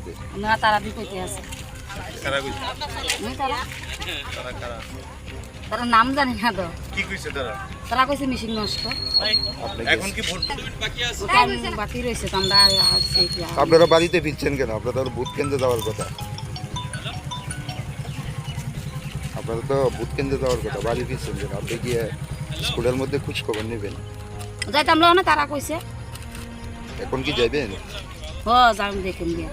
কইছে? না তারা বিপদে আছে। কারা কইছে? তারা কারা তারা নাম জানি না তো। কি কইছে তারা? তারা কইছে মেশিন নষ্ট। আপনি এখন কি ভোট টাইম বাকি রয়েছে তো আমরা আসছি কি আর। আপনারা বাড়িতে ফিরছেন কেন? আপনারা তো ভোট কেন্দ্রে যাওয়ার কথা। আপনারা তো ভোট কেন্দ্রে যাওয়ার কথা, বাড়ি ফিরছেন কেন? আপনি গিয়ে স্কুলের মধ্যে খোঁজ খবর নেবেন। যাইতাম না তারা কইছে এখন কি যাবেন? হ যাম দেখুন গিয়া।